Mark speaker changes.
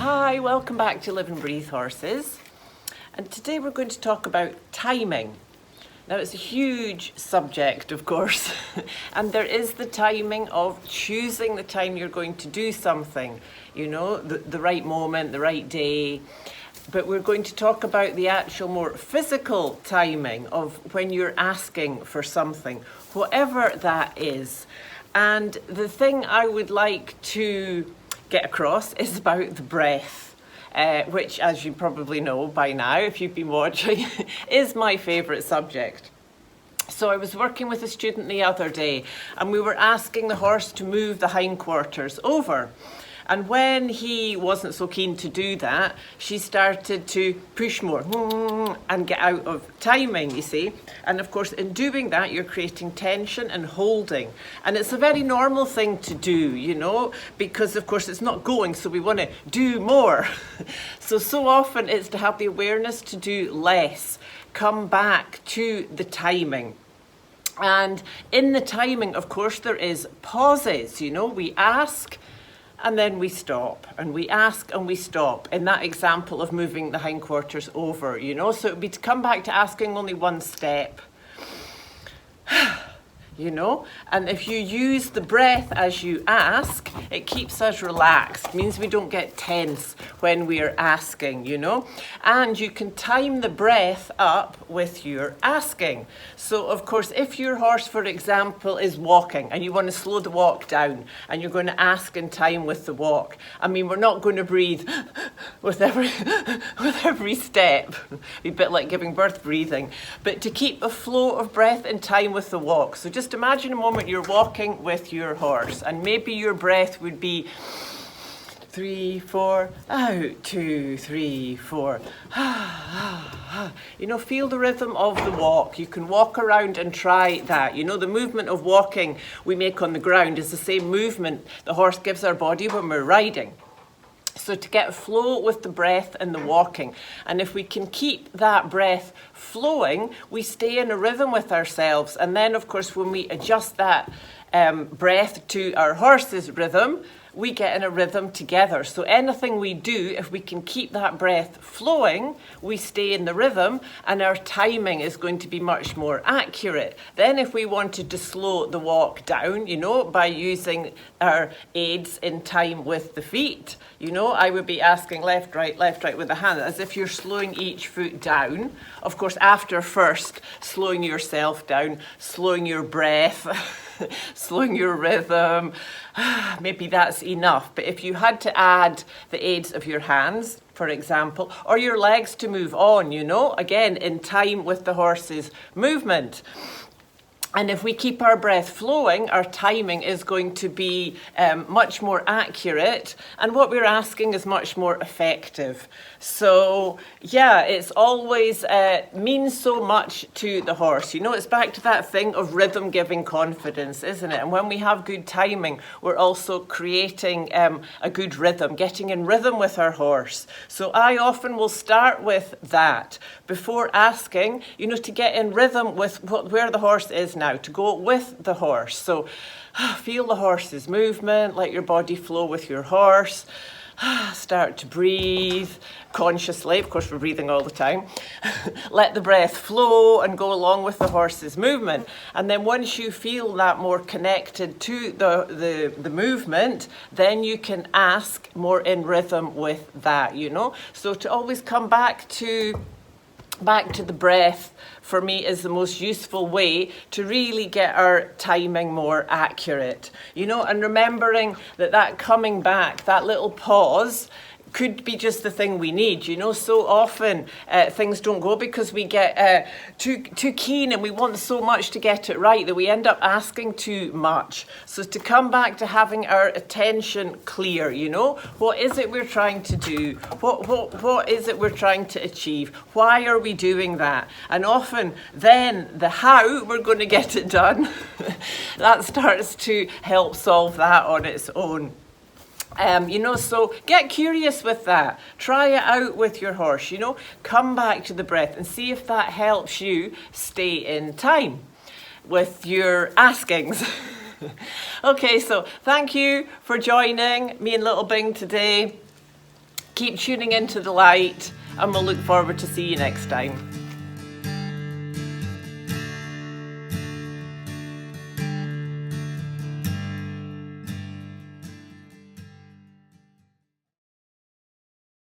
Speaker 1: Hi, welcome back to Live and Breathe Horses. And today we're going to talk about timing. Now it's a huge subject, of course, and there is the timing of choosing the time you're going to do something, you know, the right moment, the right day. But we're going to talk about the actual more physical timing of when you're asking for something, whatever that is. And the thing I would like to get across is about the breath, which, as you probably know by now, if you've been watching, is my favourite subject. So I was working with a student the other day and we were asking the horse to move the hindquarters over. And when he wasn't so keen to do that, she started to push more and get out of timing, you see. And of course, in doing that, you're creating tension and holding. And it's a very normal thing to do, you know, because of course it's not going, so we want to do more. So often it's to have the awareness to do less, come back to the timing. And in the timing, of course, there is pauses, you know, we ask, and then we stop, and we ask and we stop, in that example of moving the hindquarters over, you know. So it would be to come back to asking only one step, you know. And if you use the breath as you ask, it keeps us relaxed, means we don't get tense when we are asking, you know. And you can time the breath up with your asking. So of course, if your horse, for example, is walking and you want to slow the walk down and you're going to ask in time with the walk, I mean, we're not going to breathe with every step. Be a bit like giving birth breathing, but to keep a flow of breath in time with the walk. So just imagine a moment you're walking with your horse and maybe your breath would be 3, 4, out, 2, 3, 4. You know, feel the rhythm of the walk. You can walk around and try that. You know, the movement of walking we make on the ground is the same movement the horse gives our body when we're riding. So to get a flow with the breath and the walking. And if we can keep that breath flowing, we stay in a rhythm with ourselves. And then, of course, when we adjust that breath to our horse's rhythm, we get in a rhythm together. So anything we do, if we can keep that breath flowing, we stay in the rhythm and our timing is going to be much more accurate. Then if we wanted to slow the walk down, you know, by using our aids in time with the feet, you know, I would be asking left, right with the hand, as if you're slowing each foot down. Of course, after first slowing yourself down, slowing your breath, slowing your rhythm, maybe that's enough. But if you had to add the aids of your hands, for example, or your legs to move on, you know, again, in time with the horse's movement. And if we keep our breath flowing, our timing is going to be much more accurate, and what we're asking is much more effective. So, yeah, it's always means so much to the horse. You know, it's back to that thing of rhythm giving confidence, isn't it? And when we have good timing, we're also creating a good rhythm, getting in rhythm with our horse. So I often will start with that before asking, you know, to get in rhythm with where the horse is now, to go with the horse. So feel the horse's movement, let your body flow with your horse. Start to breathe consciously. Of course, we're breathing all the time. Let the breath flow and go along with the horse's movement. And then once you feel that more connected to the movement, then you can ask more in rhythm with that, you know. So to always come back to the breath, for me, is the most useful way to really get our timing more accurate. You know, and remembering that coming back, that little pause, could be just the thing we need. You know, so often things don't go because we get too keen and we want so much to get it right that we end up asking too much. So to come back to having our attention clear, you know, what is it we're trying to do? What is it we're trying to achieve? Why are we doing that? And often then the how we're going to get it done, that starts to help solve that on its own. You know, so get curious with that. Try it out with your horse, you know. Come back to the breath and see if that helps you stay in time with your askings. Okay, so thank you for joining me and Little Bing today. Keep tuning into the light, and we'll look forward to see you next time.